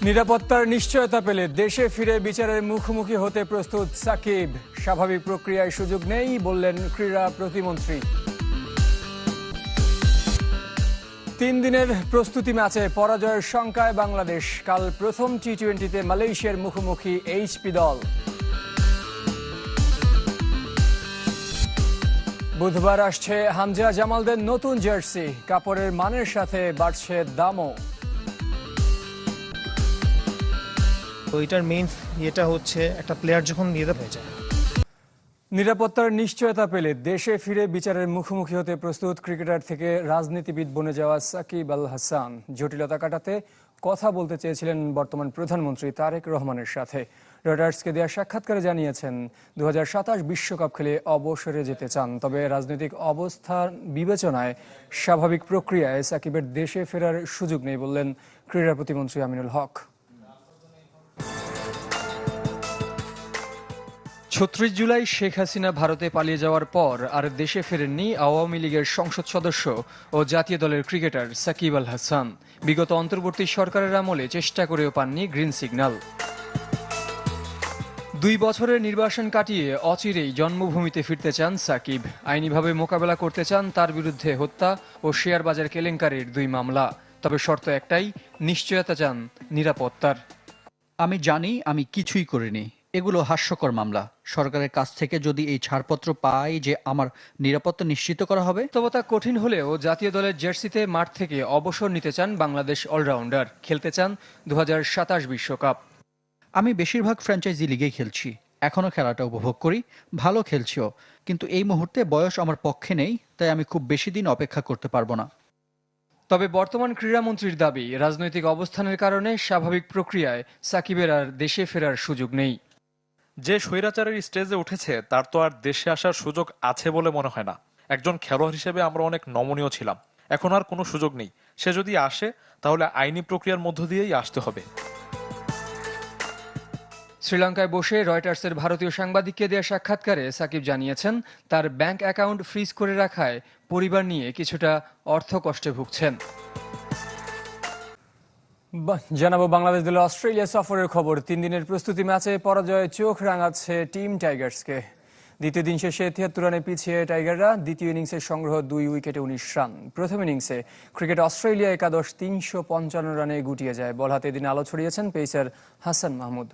নিরাপত্তার নিশ্চয়তা পেলে দেশে ফিরে বিচারের মুখোমুখি হতে প্রস্তুত সাকিব। স্বাভাবিক প্রক্রিয়ায় সুযোগ নেই বললেন ক্রীড়া প্রতিমন্ত্রী। 3 দিনের প্রস্তুতি ম্যাচে পরাজয়ের শঙ্কায় বাংলাদেশ। কাল প্রথম টি-20তে মালয়েশিয়ার মুখোমুখি এইচপি দল। বুধবার আসছে হামজা জামালদের নতুন জার্সি। কাপড়ের মানের সাথে বাড়ছে দামও। ওইটার মেইন ইয়েটা হচ্ছে একটা প্লেয়ার যখন নিরাপদ হয়ে যায়। নিরাপত্তার নিশ্চয়তা পেলে দেশে ফিরে বিচারের মুখোমুখি হতে প্রস্তুত ক্রিকেটার থেকে রাজনীতিবিদ বনে যাওয়া সাকিব আল হাসান। জটিলতা কাটাতে কথা বলতে চেয়েছিলেন বর্তমান প্রধানমন্ত্রী তারেক রহমানের সাথে। রয়টার্সকে দেওয়া সাক্ষাৎকারে জানিয়েছেন 2027 বিশ্বকাপ খেলে অবসরে যেতে চান, তবে রাজনৈতিক অবস্থার বিবেচনায় স্বাভাবিক প্রক্রিয়ায় সাকিবের দেশে ফেরার সুযোগ নেই বললেন ক্রীড়া প্রতিমন্ত্রী আমিনুল হক। 36 জুলাই শেখ হাসিনা ভারতে পালিয়ে যাওয়ার পর আর দেশে ফেরেননি আওয়ামী লীগের সংসদ সদস্য ও জাতীয় দলের ক্রিকেটার সাকিব আল হাসান। বিগত অন্তর্বর্তী সরকারের আমলে চেষ্টা করেও পাননি গ্রিন সিগন্যাল। 2 বছরের নির্বাসন কাটিয়ে অচিরেই জন্মভূমিতে ফিরতে চান সাকিব। আইনিভাবে মোকাবেলা করতে চান তার বিরুদ্ধে হত্যা ও শেয়ার বাজার কেলেঙ্কারির 2 মামলা। তবে শর্ত একটাই, নিশ্চয়তা চান নিরাপত্তার। আমি জানি আমি কিছুই করিনি, এগুলো হাস্যকর মামলা। সরকারের কাছ থেকে যদি এই ছাড়পত্র পাই যে আমার নিরাপত্তা নিশ্চিত করা হবে। বাস্তবতা কঠিন হলেও জাতীয় দলের জার্সিতে মাঠ থেকে অবসর নিতে চান বাংলাদেশ অলরাউন্ডার। খেলতে চান 2027 বিশ্বকাপ। আমি বেশিরভাগ ফ্র্যাঞ্চাইজি লিগেই খেলছি, এখনও খেলাটা উপভোগ করি, ভালো খেলছিও, কিন্তু এই মুহূর্তে বয়স আমার পক্ষে নেই, তাই আমি খুব বেশি দিন অপেক্ষা করতে পারবো না। তবে বর্তমান ক্রীড়ামন্ত্রীর দাবি, রাজনৈতিক অবস্থানের কারণে স্বাভাবিক প্রক্রিয়ায় সাকিবের আর দেশে ফেরার সুযোগ নেই। যে স্বৈরাচারের স্টেজে উঠেছে তার তো আর দেশে আসার সুযোগ আছে বলে মনে হয় না। একজন খেলোয়াড় হিসেবে আমরা অনেক নমনীয় ছিলাম, এখন আর কোনো সুযোগ নেই। সে যদি আসে তাহলে আইনি প্রক্রিয়ার মধ্য দিয়েই আসতে হবে। শ্রীলঙ্কায় বসে রয়টার্সের ভারতীয় সাংবাদিককে দেওয়া সাক্ষাৎকারে সাকিব জানিয়েছেন তার ব্যাংক অ্যাকাউন্ট ফ্রিজ করে রাখায় পরিবার নিয়ে কিছুটা অর্থকষ্টে ভুগছেন। জানাবো বাংলাদেশ দলের অস্ট্রেলিয়া সফরের খবর। 3 দিনের প্রস্তুতি ম্যাচে পরাজয়ে চোখ রাঙাচ্ছে টিম টাইগার্সকে। দ্বিতীয় দিন শেষে 73 রানে পিছিয়ে টাইগাররা। দ্বিতীয় ইনিংসের সংগ্রহ 2 উইকেটে 19 রান। প্রথম ইনিংসে ক্রিকেট অস্ট্রেলিয়া একাদশ 355 রানে গুটিয়ে যায়। বল হাতে এদিন আলো ছড়িয়েছেন পেসার হাসান মাহমুদ।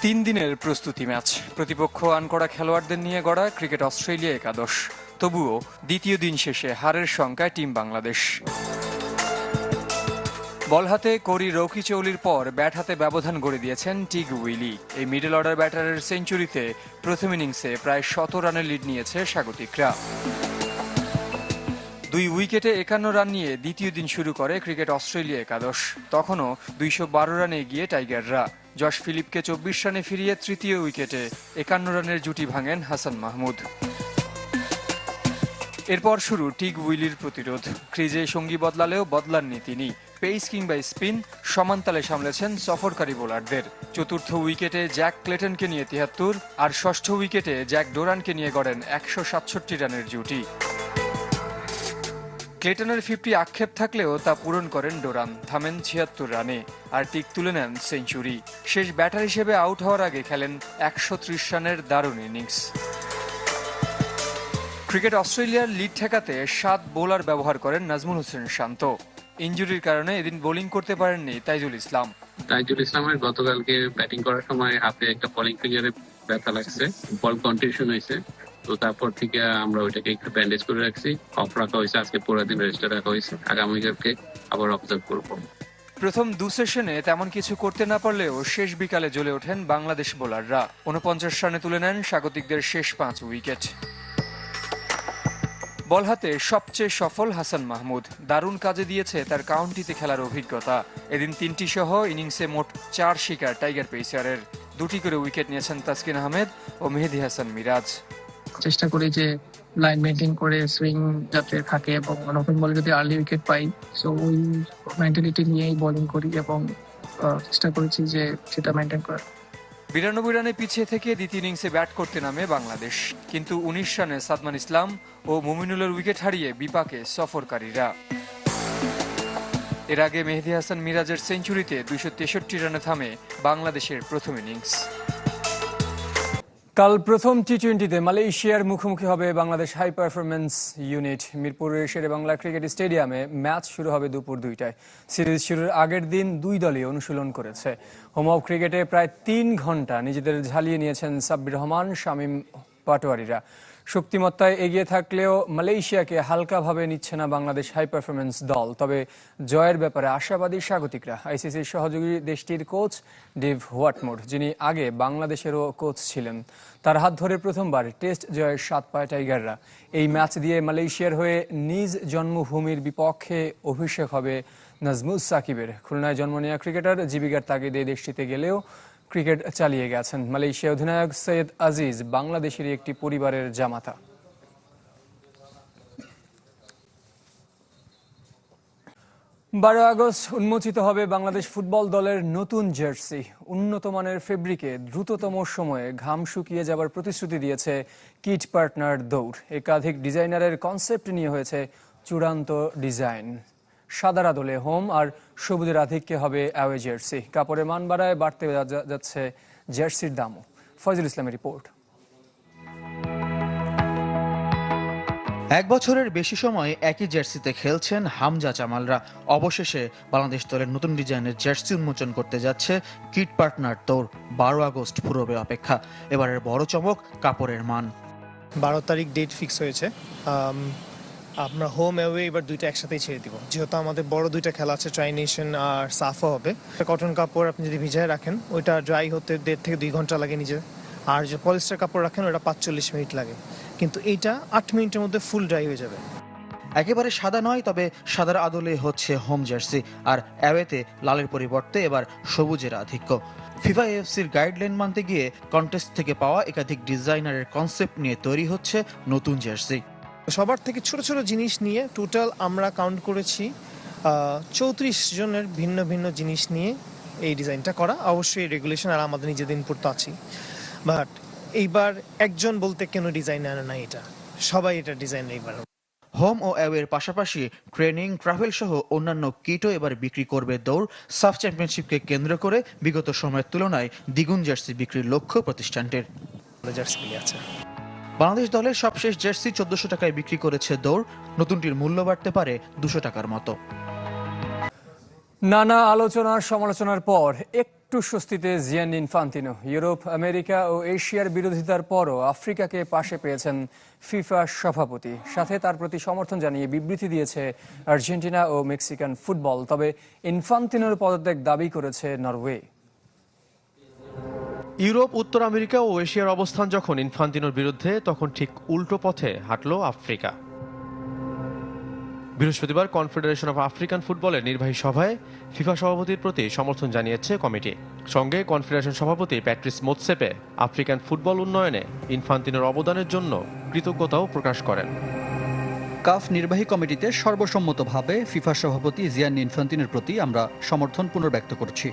3 দিনের প্রস্তুতি ম্যাচ, প্রতিপক্ষ আনকড়া খেলোয়াড়দের নিয়ে গড়া ক্রিকেট অস্ট্রেলিয়া একাদশ। তবুও দ্বিতীয় দিন শেষে হারের শঙ্কায় টিম বাংলাদেশ। বল হাতে কোরি রৌকি চৌলির পর ব্যাট হাতে ব্যবধান গড়ে দিয়েছেন টিগ উইলি। এই মিডল অর্ডার ব্যাটারের সেঞ্চুরিতে প্রথম ইনিংসে প্রায় 100 রানের লিড নিয়েছে স্বাগতিকরা। 2 উইকেটে 51 রান নিয়ে দ্বিতীয় দিন শুরু করে ক্রিকেট অস্ট্রেলিয়া একাদশ। তখনও 212 রানে এগিয়ে টাইগাররা। জশ ফিলিপকে 24 রানে ফিরিয়ে তৃতীয় উইকেটে 51 রানের জুটি ভাঙেন হাসান মাহমুদ। এরপর শুরু টিগ উইলির প্রতিরোধ। ক্রিজে সঙ্গী বদলালেও বদলাননি তিনি। পেস কিংবা স্পিন সমানতালে সামলেছেন সফরকারী বোলারদের। চতুর্থ উইকেটে জ্যাক ক্লেটনকে নিয়ে 73 আর ষষ্ঠ উইকেটে জ্যাক ডোরানকে নিয়ে গড়েন 167 রানের জুটি। ক্লেটনের 50 আক্ষেপ থাকলেও তা পূরণ করেন ডোরান, থামেন 76 রানে আর টিক তুলে নেন সেঞ্চুরি। শেষ ব্যাটার হিসেবে আউট হওয়ার আগে খেলেন 130 রানের দারুণ ইনিংস। ক্রিকেট অস্ট্রেলিয়ার লিড ঠেকাতে 7 বোলার ব্যবহার করেন নাজমুল হোসেন শান্ত। ইনজুরির কারণে এদিন বোলিং করতে পারেননি তাইজুল ইসলাম। তাইজুল ইসলামের গতকালকে ব্যাটিং করার সময় হাতে একটা বোলিং ফিঙ্গারে ব্যথা লাগছে, বল কন্টিনিউশন হয়েছে, তো তারপর থেকে আমরা ওইটাকে একটু ব্যান্ডেজ করে রাখছি, অফ রাখা হয়েছে। আজকে পুরো দিন রেস্টে রাখা হয়েছে, আগামীকালকে আবার অবজার্ভ করবো। প্রথম 2 সেশনে তেমন কিছু করতে না পারলেও শেষ বিকালে জ্বলে ওঠেন বাংলাদেশ বোলাররা। 49 রানে তুলে নেন স্বাগতিকদের শেষ 5 উইকেট। বল হাতে সবচেয়ে সফল হাসান মাহমুদ। দারুণ কাজে দিয়েছে তার কাউন্টিতে খেলার অভিজ্ঞতা। এদিন 3টি সহ ইনিংসে মোট 4 শিকার টাইগার পেসারের। 2টি করে উইকেট নিয়েছেন তাসকিন আহমেদ ও মেহেদী হাসান মিরাজ। চেষ্টা করি যে লাইন মেনটেন করে সুইং যাতে থাকে এবং নতুন বলে যদি আর্লি উইকেট পাই, সো ওই মেন্টালিটি নিয়েই বোলিং করি এবং চেষ্টা করেছি যে সেটা মেনটেন করার। 92 রানে পিছিয়ে থেকে দ্বিতীয় ইনিংসে ব্যাট করতে নামে বাংলাদেশ, কিন্তু 19 রানে সাদমান ইসলাম ও মুমিনুলের উইকেট হারিয়ে বিপাকে সফরকারীরা। এর আগে মেহেদী হাসান মিরাজের সেঞ্চুরিতে 263 রানে থামে বাংলাদেশের প্রথম ইনিংস। কাল প্রথম টি-20তে মালয়েশিয়ার মুখোমুখি হবে বাংলাদেশ হাই পারফরম্যান্স ইউনিট। মিরপুরের শেরেবাংলা ক্রিকেট স্টেডিয়ামে ম্যাচ শুরু হবে দুপুর 2টায়। সিরিজ শুরুর আগের দিন দুই দলই অনুশীলন করেছে। হোম অফ ক্রিকেটে প্রায় 3 ঘন্টা নিজেদের ঝালিয়ে নিয়েছেন সাব্বির রহমান, শামীম পাটোয়ারিরা। শক্তিমত্তায় এগিয়ে থাকলেও মালয়েশিয়াকে হালকাভাবে নিচ্ছে না বাংলাদেশ হাই পারফরম্যান্স দল। তবে জয়ের ব্যাপারে আশাবাদী স্বাগতিকরা। আইসিসির সহযোগী দেশটির কোচ ডেভ হোয়াটমোর, যিনি আগে বাংলাদেশেরও কোচ ছিলেন, তার হাত ধরে প্রথমবার টেস্ট জয়ের 7 পায় টাইগাররা। এই ম্যাচ দিয়ে মালয়েশিয়ার হয়ে নিজ জন্মভূমির বিপক্ষে অভিষেক হবে নাজমুস সাকিবের। খুলনায় জন্ম নেওয়া ক্রিকেটার জীবিকার তাগিদে দেশটিতে গেলেও ক্রিকেট চালিয়ে গেছেন। মালয়েশিয়া অধিনায়ক সৈয়দ আজিজ বাংলাদেশের একটি পরিবারের জামাতা। 12 আগস্ট উন্মোচিত হবে বাংলাদেশ ফুটবল দলের নতুন জার্সি। উন্নত মানের ফেব্রিকে দ্রুততম সময়ে ঘাম শুকিয়ে যাবার প্রতিশ্রুতি দিয়েছে কিট পার্টনার দৌড়। একাধিক ডিজাইনারের কনসেপ্ট নিয়ে হয়েছে চূড়ান্ত ডিজাইন। সাদার আদলে হোম আর সবুজের আধিক্যে হবে অ্যাওয়ে জার্সি। কাপড়ের মান বাড়ায় বাড়তে যাচ্ছে জার্সির দামও। ফয়জুল ইসলামের রিপোর্ট। 1 বছরের বেশি সময় একই জার্সিতে খেলছেন হামজা জামালরা। অবশেষে বাংলাদেশ দলের নতুন ডিজাইনের জার্সি উন্মোচন করতে যাচ্ছে কিট পার্টনার দৌড়। 12 আগস্ট ফুরবে অপেক্ষা। এবারের বড় চমক কাপড়ের মান। 12 তারিখ ডেট ফিক্স হয়েছে। আমরা হোম অ্যাওয়ে এবার দুইটা একসাথেই ছেড়ে দিব, যেহেতু আমাদের বড় দুইটা খেলা আছে, ট্রাই নেশন আর সাফা হবে। কটন কাপড় আপনি যদি ভিজায় রাখেন ওইটা ড্রাই হতে 1.5 থেকে 2 ঘন্টা লাগে নিজে, আর যে পলিস্টার কাপড় রাখেন ওটা 45 মিনিট লাগে, কিন্তু এইটা 8 মিনিটের মধ্যে ফুল ড্রাই হয়ে যাবে। একেবারে সাদা নয়, তবে সাদার আদলে হচ্ছে হোম জার্সি, আর অ্যাওয়েতে লালের পরিবর্তে এবার সবুজের আধিক্য। ফিফা এএফসির গাইডলাইন মানতে গিয়ে কন্টেস্ট থেকে পাওয়া একাধিক ডিজাইনারের কনসেপ্ট নিয়ে তৈরি হচ্ছে নতুন জার্সি। সবার থেকে ছোট ছোট জিনিস নিয়ে টোটাল আমরা কাউন্ট করেছি 34 জনের ভিন্ন ভিন্ন জিনিস নিয়ে এই ডিজাইনটা করা। অবশ্যই রেগুলেশন আর আমাদের নিজেদের ইনপুট তো আছেই, বাট এইবার একজন বলতে কেন ডিজাইনার না, এটা সবাই এটা ডিজাইন এইবার। হোম ও অ্যাওয়ের পাশাপাশি ট্রেনিং, ট্রাভেল সহ অন্যান্য কিটও এবার বিক্রি করবে দৌড়। সাফ চ্যাম্পিয়নশিপকে কেন্দ্র করে বিগত সময়ের তুলনায় দ্বিগুণ জার্সি বিক্রির লক্ষ্য প্রতিষ্ঠানটির। জার্সিগুলি আছে। বাংলাদেশ দলের সবশেষ জার্সি 1400 টাকায় বিক্রি করেছে দৌড়। নতুনটির মূল্য বাড়তে পারে 200 টাকার মতো। নানা আলোচনার সমালোচনার পর একটু স্বস্তিতে জিয়ানি ইনফান্তিনো। ইউরোপ, আমেরিকা ও এশিয়ার বিরোধিতার পরও আফ্রিকাকে পাশে পেয়েছেন ফিফা সভাপতি। সাথে তার প্রতি সমর্থন জানিয়ে বিবৃতি দিয়েছে আর্জেন্টিনা ও মেক্সিকান ফুটবল। তবে ইনফান্তিনোর পদত্যাগ দাবি করেছে নরওয়ে। ইউরোপ, উত্তর আমেরিকা ও এশিয়ার অবস্থান যখন ইনফান্তিনোর বিরুদ্ধে, তখন ঠিক উল্টো পথে হাঁটল আফ্রিকা। বৃহস্পতিবার কনফেডারেশন অফ আফ্রিকান ফুটবলের নির্বাহী সভায় ফিফা সভাপতির প্রতি সমর্থন জানিয়েছে কমিটি। সঙ্গে কনফেডারেশন সভাপতি প্যাট্রিস মোতসেপে আফ্রিকান ফুটবল উন্নয়নে ইনফান্তিনোর অবদানের জন্য কৃতজ্ঞতাও প্রকাশ করেন। কাফ নির্বাহী কমিটিতে সর্বসম্মতভাবে ফিফা সভাপতি জিয়ানি ইনফান্তিনোর প্রতি আমরা সমর্থন পুনর্ব্যক্ত করছি।